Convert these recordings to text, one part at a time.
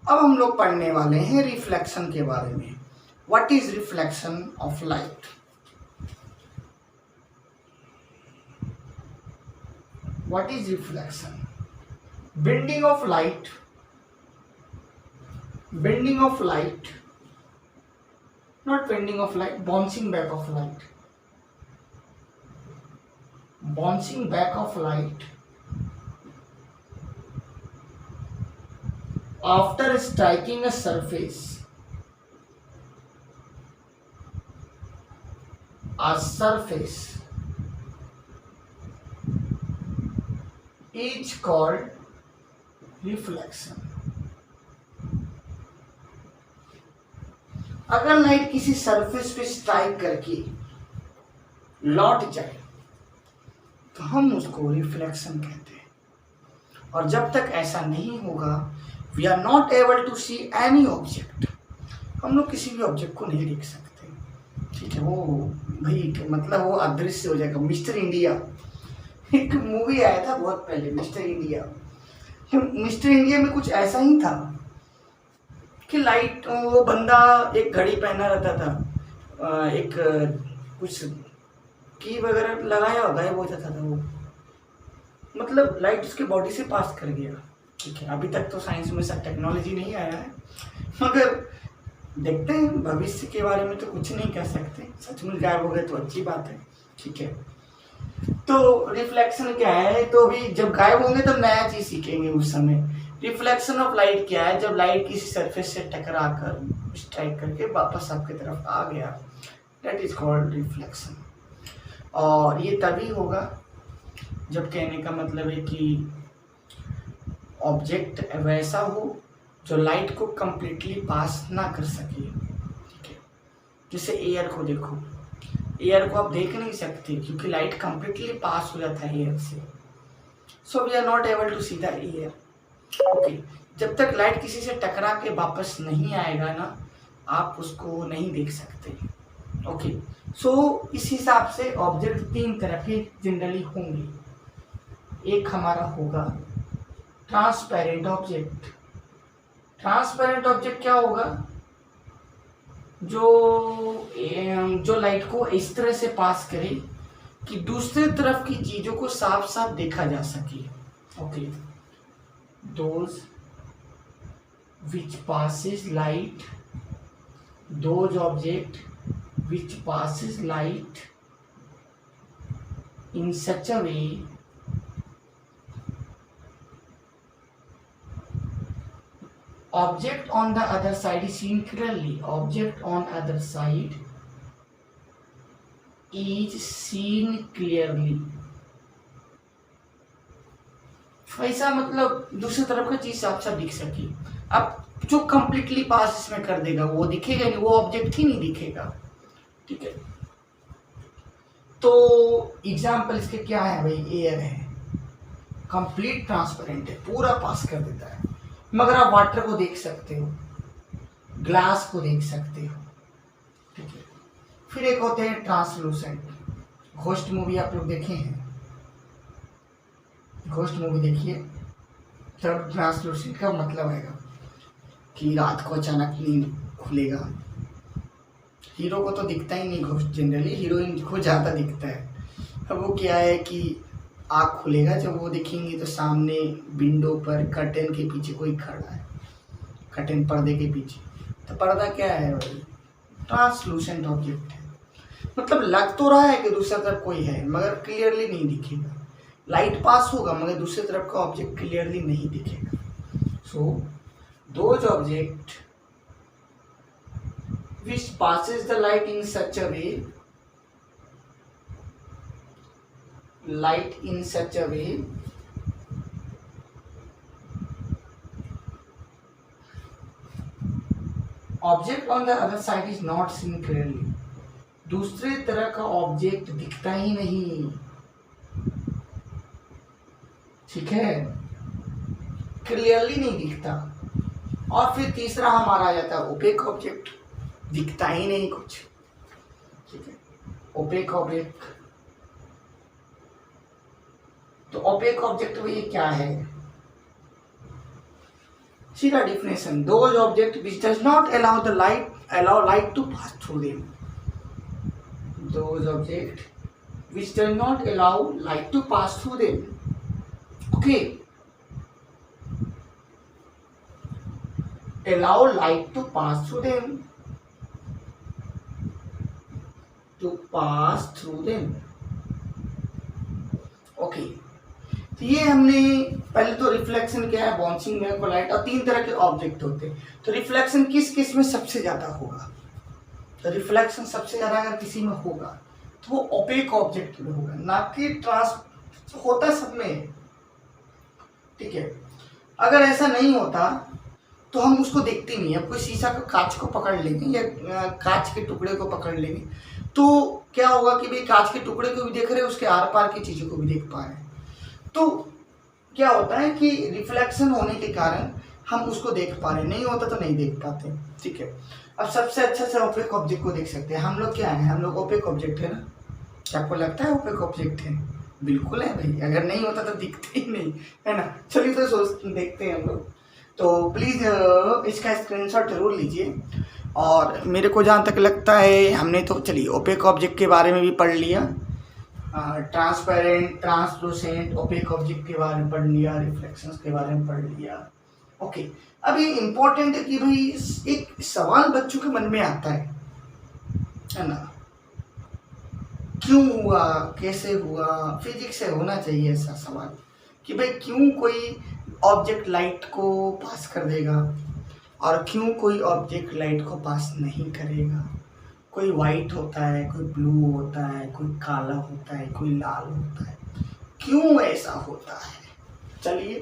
अब हम लोग पढ़ने वाले हैं रिफ्लेक्शन के बारे में। What is reflection of light? What is reflection? Bending of light, bending of light, not bending of light, bouncing back of light, bouncing back of light after striking a surface, is called reflection. अगर light किसी surface पे strike करके लौट जाए तो हम उसको reflection कहते हैं। और जब तक ऐसा नहीं होगा, we are not able to see any object, हम लोग किसी भी ऑब्जेक्ट को नहीं देख सकते। ठीक है, वो भाई मतलब वो अदृश्य हो जाएगा। मिस्टर इंडिया एक मूवी आया था बहुत पहले, मिस्टर इंडिया। मिस्टर इंडिया में कुछ ऐसा ही था कि लाइट, वो बंदा एक घड़ी पहना रहता था, एक कुछ की वगैरह लगाया और गायब हो जाता था वो, मतलब लाइट उसके बॉडी से पास कर गया। ठीक है, अभी तक तो साइंस में सब टेक्नोलॉजी नहीं आया है, मगर देखते हैं भविष्य के बारे में तो कुछ नहीं कह सकते। सच में गायब हो गए तो अच्छी बात है। ठीक है, तो रिफ्लेक्शन क्या है? तो अभी जब गायब होंगे तब नया चीज सीखेंगे उस समय। रिफ्लेक्शन ऑफ लाइट क्या है? जब लाइट किसी सरफेस से टकरा कर स्ट्राइक करके वापस आपकी तरफ आ गया, दैट इज कॉल्ड रिफ्लेक्शन। और ये तभी होगा जब, कहने का मतलब है कि ऑब्जेक्ट वैसा हो जो लाइट को कंप्लीटली पास ना कर सके। ठीक है, जैसे एयर को देखो, एयर को आप देख नहीं सकते क्योंकि लाइट कंप्लीटली पास हो जाता है एयर से, so we are not able to see the air. Okay, जब तक लाइट किसी से टकरा के वापस नहीं आएगा ना, आप उसको नहीं देख सकते। ओके, सो इस हिसाब से ऑब्जेक्ट तीन तरह के जनरली होंगे। एक हमारा होगा ट्रांसपेरेंट ऑब्जेक्ट। ट्रांसपेरेंट ऑब्जेक्ट क्या होगा? जो लाइट को इस तरह से पास करे कि दूसरे तरफ की चीजों को साफ साफ देखा जा सके। Okay, those which passes light, those object which passes light in such a way object on the other side is seen clearly, object on other side is seen clearly। ऐसा मतलब दूसरी तरफ का चीज साफ साफ दिख सके। अब जो कंप्लीटली पास इसमें कर देगा वो दिखेगा नहीं, वो ऑब्जेक्ट ही नहीं दिखेगा। ठीक है, तो एग्जाम्पल इसके क्या है भाई? एयर है, कंप्लीट ट्रांसपेरेंट है, पूरा पास कर देता है, मगर आप वाटर को देख सकते हो, ग्लास को देख सकते हो। ठीक है, फिर एक होते हैं ट्रांसलूसेंट। घोस्ट मूवी आप लोग देखे हैं? घोस्ट मूवी देखिए, तब ट्रांसलूसेंट का मतलब आएगा कि रात को अचानक नींद खुलेगा। हीरो को तो दिखता ही नहीं घोस्ट, जनरली हीरोइन को ज़्यादा दिखता है। अब वो क्या है कि आँख खुलेगा, जब वो देखेंगे तो सामने विंडो पर कर्टेन के पीछे कोई खड़ा है, कर्टेन पर्दे के पीछे। तो पर्दा क्या है भाई? ट्रांसलूसेंट ऑब्जेक्ट है, मतलब लग तो रहा है कि दूसरी तरफ कोई है मगर क्लियरली नहीं दिखेगा। लाइट पास होगा मगर दूसरी तरफ का ऑब्जेक्ट क्लियरली नहीं दिखेगा। So those object which passes the light in such a way, object on the other side is not seen clearly, दूसरे तरह का ऑब्जेक्ट दिखता ही नहीं। ठीक है, क्लियरली नहीं दिखता। और फिर तीसरा हमारा आ जाता है ओपेक ऑब्जेक्ट, दिखता ही नहीं कुछ। ठीक है, ओपेक ऑब्जेक्ट। तो ओपेक ऑब्जेक्ट वो ये क्या है? See the definition. Those objects which does not allow light to pass through them. Those objects which does not allow light to pass through them. Okay. Allow light to pass through them. To pass through them. Okay. तो ये हमने पहले तो reflection क्या है, bouncing में, कोलाइट, और तीन तरह के ऑब्जेक्ट होते हैं। तो रिफ्लेक्शन किस किस में सबसे ज्यादा होगा? तो रिफ्लेक्शन सबसे ज्यादा अगर किसी में होगा तो वो ओपेक ऑब्जेक्ट में होगा, ना कि ट्रांस होता सब में। ठीक है, अगर ऐसा नहीं होता तो हम उसको देखते नहीं। अब कोई शीशा का कांच को पकड़ लेंगे या कांच के टुकड़े को पकड़ लेंगे तो क्या होगा कि भाई कांच के टुकड़े को भी देख रहे हैं, उसके आर पार की चीजों को भी देख पा रहे हैं। तो क्या होता है कि रिफ्लेक्शन होने के कारण हम उसको देख पा रहे हैं, नहीं होता तो नहीं देख पाते। ठीक है, अब सबसे अच्छा से ओपेक ऑब्जेक्ट को देख सकते हैं। हम लोग क्या है, हम लोग ओपेक ऑब्जेक्ट है ना? क्या आपको लगता है ओपेक ऑब्जेक्ट है? बिल्कुल है भाई, अगर नहीं होता तो दिखते ही नहीं, है ना? चलिए तो सोच देखते हैं हम लोग। तो प्लीज़ इसका स्क्रीनशॉट जरूर लीजिए। और मेरे को जहाँ तक लगता है हमने तो चलिए ओपेक ऑब्जेक्ट के बारे में भी पढ़ लिया, ट्रांसपेरेंट, ट्रांसलूसेंट, ओपेक ऑब्जेक्ट के बारे में पढ़ लिया, रिफ्लेक्शंस के बारे में पढ़ लिया। ओके, अब ये इम्पोर्टेंट है कि भाई एक सवाल बच्चों के मन में आता है ना? क्यों हुआ, कैसे हुआ? फिजिक्स से होना चाहिए ऐसा सवाल कि भाई क्यों कोई ऑब्जेक्ट लाइट को पास कर देगा और क्यों कोई ऑब्जेक्ट लाइट को पास नहीं करेगा। कोई वाइट होता है, कोई ब्लू होता है, कोई काला होता है, कोई लाल होता है, क्यों ऐसा होता है? चलिए,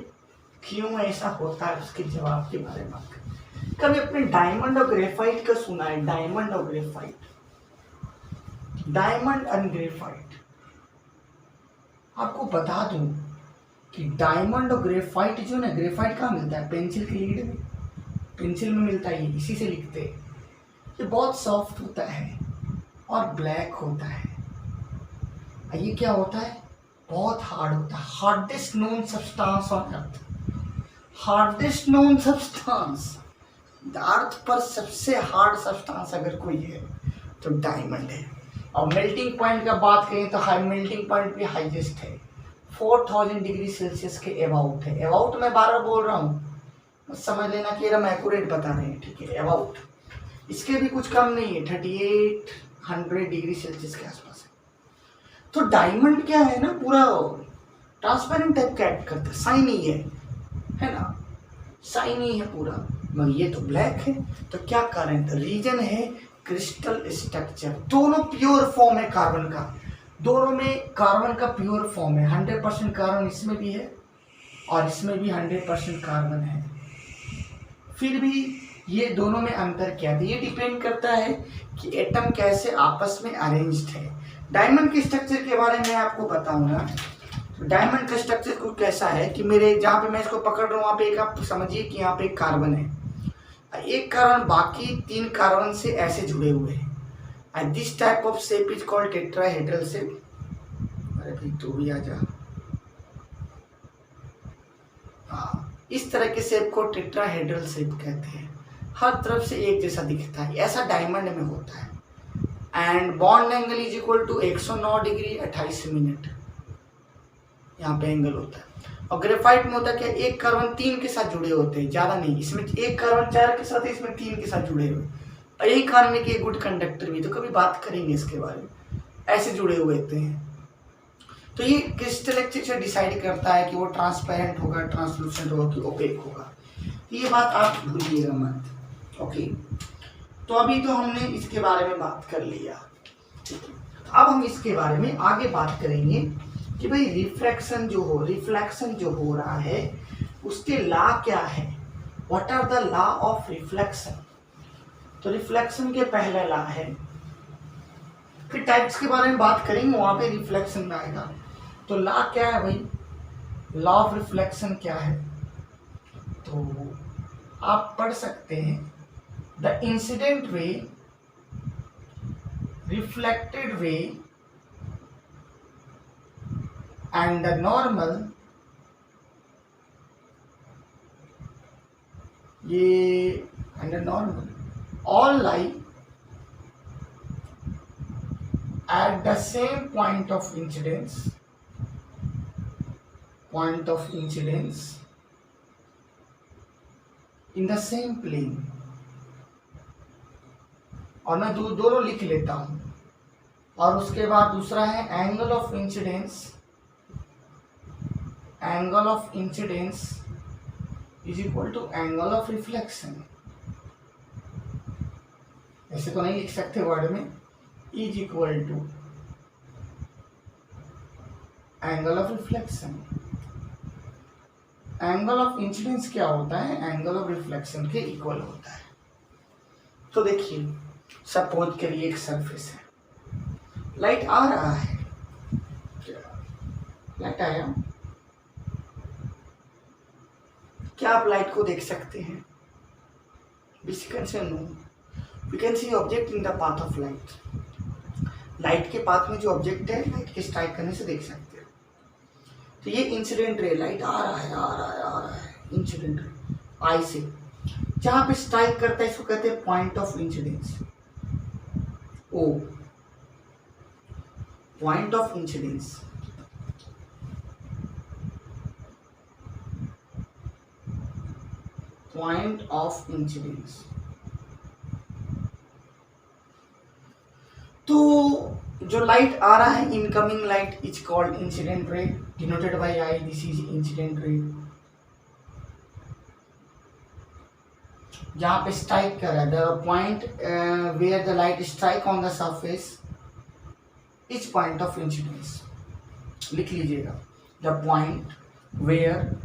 क्यों ऐसा होता है उसके जवाब के बारे में बात करें। कभी अपने डायमंड और ग्रेफाइट का सुना है? डायमंड और ग्रेफाइट, डायमंड एंड ग्रेफाइट। आपको बता दूं कि डायमंड और ग्रेफाइट जो ना, ग्रेफाइट कहाँ मिलता है? पेंसिल की लीड में, पेंसिल में मिलता है, इसी से लिखते हैं। ये बहुत सॉफ्ट होता है और ब्लैक होता है। ये क्या होता है? बहुत हार्ड होता है। Hardest known substance on earth, hardest known substance, earth पर सबसे हार्ड सब्सटेंस अगर कोई है तो डायमंड है। और मेल्टिंग पॉइंट का बात करें तो हाई मेल्टिंग पॉइंट भी हाईएस्ट है, 4000 डिग्री सेल्सियस के अबाउट है। अबाउट मैं बार बार बोल रहा हूँ, समझ लेना कि हम एक्यूरेट बता रहे हैं। ठीक है, अबाउट, इसके भी कुछ कम नहीं है, 3800 डिग्री सेल्सियस के आसपास है। तो डायमंड क्या है ना, पूरा ट्रांसपेरेंट टाइप का एक्ट करता है, शाइनी है ना? शाइनी है पूरा, मगर ये तो ब्लैक है। तो क्या कारण? रीजन है क्रिस्टल स्ट्रक्चर। दोनों प्योर फॉर्म है कार्बन का, दोनों में कार्बन का प्योर फॉर्म है। 100% कार्बन इसमें भी है और इसमें भी 100% कार्बन है। फिर भी ये दोनों में अंतर क्या है? ये डिपेंड करता है कि एटम कैसे आपस में अरेंज्ड है। डायमंड के स्ट्रक्चर के बारे में आपको बताऊं ना, तो डायमंड का स्ट्रक्चर कुछ कैसा है कि मेरे जहाँ पे मैं इसको पकड़ रहा हूँ वहाँ पे एक, आप समझिए कि यहाँ पे एक कार्बन है, एक कार्बन बाकी 3 कार्बन से ऐसे जुड़े हुए हैं। And this type of shape is called tetrahedral shape. अरे भाई तू भी आ जा। हाँ, इस तरह के शेप को टेट्राहेड्रल शेप कहते हैं। हर तरफ से एक जैसा दिखता है, ऐसा डायमंड में होता है। And bond angle is equal to 109 degree 28 minute, यहाँ पे एंगल होता है। और ग्रेफाइट में होता है क्या, एक कार्बन 3 के साथ जुड़े होते हैं, ज्यादा नहीं। इसमें एक कार्बन 4 के साथ है, इसमें 3 के साथ जुड़े हुए। और यही कारण है कि गुड कंडक्टर भी, तो कभी बात करेंगे इसके बारे में, ऐसे जुड़े हुए होते हैं। तो ये क्रिस्टल स्ट्रक्चर डिसाइड करता है कि वो ट्रांसपेरेंट होगा, ट्रांसलूसेंट होगा कि ओपेक होगा। ये बात आप भूलिएगा मत। ओके, तो अभी तो हमने इसके बारे में बात कर लिया। ठीक है, अब हम इसके बारे में आगे बात करेंगे कि भाई रिफ्लेक्शन जो हो रहा है उसके लॉ क्या है, what are the law of reflection. तो रिफ्लेक्शन के पहला लॉ है, फिर टाइप्स के बारे में बात करेंगे, वहां पे रिफ्लेक्शन में आएगा। तो लॉ क्या है भाई, लॉ ऑफ रिफ्लेक्शन क्या है? तो आप पढ़ सकते हैं, the incident way, reflected way and the normal ये under normal all lie at the same point of incidence in the same plane। और मैं दोनों लिख लेता हूं। और उसके बाद दूसरा है angle of incidence is equal to angle of reflection. ऐसे तो नहीं लिख सकते वर्ड में, is equal to angle of reflection. Angle of incidence क्या होता है, एंगल ऑफ रिफ्लेक्शन के इक्वल होता है। तो देखिए, सपोज करिए एक सरफेस है, लाइट आ रहा है, लाइट आया, क्या आप लाइट को देख सकते हैं? No, we can see object in the path of light. Light के पाथ में जो ऑब्जेक्ट है, लाइट के स्ट्राइक करने से देख सकते हैं। तो ये इंसिडेंट रे, लाइट आ रहा है, इंसिडेंट रे आई से जहां पे स्ट्राइक करता है, इसको कहते हैं point of incidence, O point of incidence. Point of incidence. तो जो लाइट आ रहा है, incoming light is called incident ray, denoted by I, this is incident ray. जहां पे स्ट्राइक कर रहा है, the point where the light strike on the surface is point of incidence. लिख लीजिएगा, the point where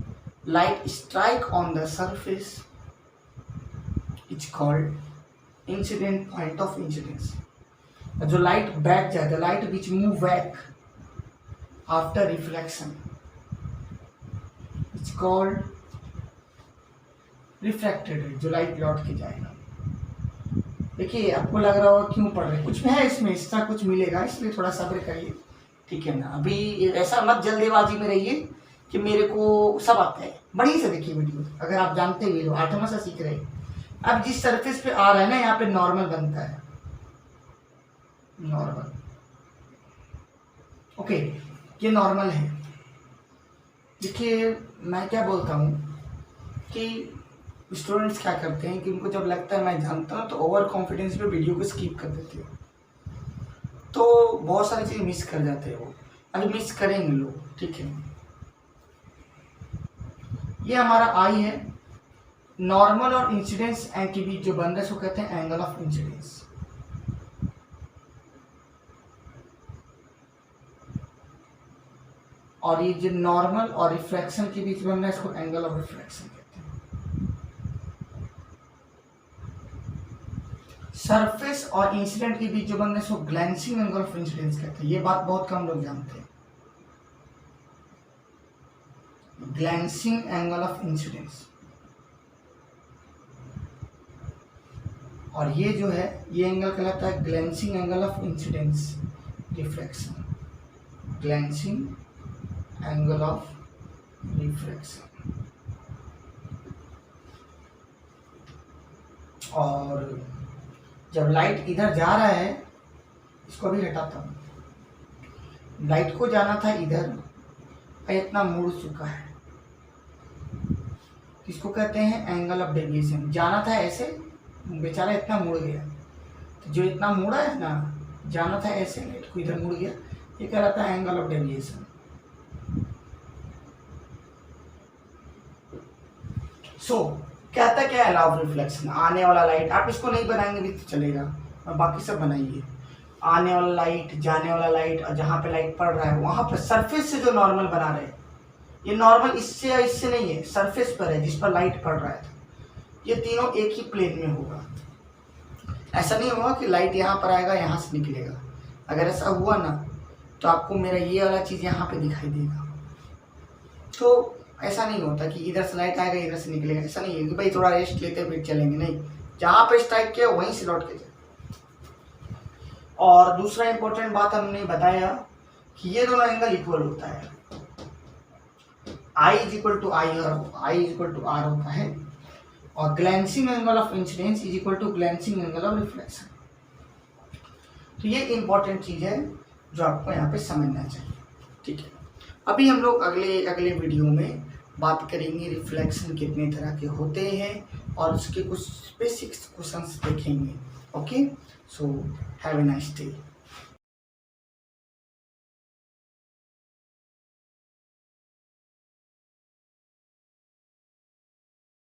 light strike on the surface is called incident point of incidence. जो light back जाए, the light which move back after reflection it's called refracted रे, जो light लौट के जाएगा। देखिए, आपको लग रहा होगा क्यों पढ़ रहे, कुछ है इसमें, इसका कुछ मिलेगा, इसलिए थोड़ा सब्र करिए, ठीक है ना। अभी ऐसा मत जल्दीबाजी में रहिए कि मेरे को सब आता है। बढ़िया से देखिए वीडियो, अगर आप जानते हुए हो, आठवां से सीख रहे। अब जिस सरफेस पे आ रहा है ना, यहाँ पे नॉर्मल बनता है, नॉर्मल, ओके, ये नॉर्मल है। देखिए, मैं क्या बोलता हूँ कि स्टूडेंट्स क्या करते हैं कि उनको जब लगता है मैं जानता हूँ, तो ओवर कॉन्फिडेंस पे वीडियो को स्किप कर देते हो, तो बहुत सारी चीज़ मिस कर जाते हैं वो। अभी मिस करेंगे लोग, ठीक है। ये हमारा आई है, नॉर्मल और इंसिडेंस के बीच जो बन रहा है उसको कहते हैं एंगल ऑफ इंसिडेंस। और ये जो नॉर्मल और रिफ्रैक्शन के बीच बन रहा है, इसको एंगल ऑफ रिफ्रैक्शन कहते हैं। सरफेस और इंसिडेंट के बीच जो बन रहा है, इसको ग्लैंसिंग एंगल ऑफ इंसिडेंस कहते हैं। ये बात बहुत कम लोग जानते हैं, ग्लैंसिंग एंगल ऑफ इंसिडेंस। और ये जो है, ये एंगल कहलाता है glancing angle of incidence refraction, glancing angle of refraction. और जब लाइट इधर जा रहा है, इसको भी हटाता हूँ, लाइट को जाना था इधर, इतना मुड़ चुका है, इसको कहते हैं एंगल ऑफ डेविएशन। जाना था ऐसे, बेचारा इतना मुड़ गया, तो जो इतना मुड़ा है ना, जाना था ऐसे, लाइट को इधर मुड़ गया, ये कहलाता है एंगल ऑफ डेविएशन। सो कहता क्या है, लॉ ऑफ रिफ्लेक्शन। आने वाला लाइट, आप इसको नहीं बनाएंगे भी तो चलेगा, और बाकी सब बनाइए। आने वाला लाइट, जाने वाला लाइट, और जहाँ पे लाइट पड़ रहा है वहां पर सरफेस से जो नॉर्मल बना रहे, ये नॉर्मल इससे या इससे नहीं है, सरफेस पर है जिस पर लाइट पड़ रहा है, ये तीनों एक ही प्लेन में होगा। ऐसा नहीं होगा कि लाइट यहाँ पर आएगा, यहाँ से निकलेगा। अगर ऐसा हुआ ना, तो आपको मेरा ये वाला चीज़ यहाँ पे दिखाई देगा। तो ऐसा नहीं होता कि इधर से लाइट आएगा, इधर से निकलेगा, ऐसा नहीं है कि भाई थोड़ा रेस्ट लेते फिर चलेंगे, नहीं, जहाँ पे स्ट्राइक किया वहीं से लौट के जाए। और दूसरा इंपॉर्टेंट बात हमने बताया कि ये दोनों एंगल इक्वल होता है, I is equal to I और I is equal to R होता है। और glancing angle of incidence is equal to glancing angle of reflection. तो ये इंपॉर्टेंट चीज़ है जो आपको यहाँ पे समझना चाहिए। ठीक है, अभी हम लोग अगले वीडियो में बात करेंगे रिफ्लेक्शन कितने तरह के होते हैं और उसके कुछ बेसिक्स क्वेश्चंस देखेंगे। Okay, so have a nice day.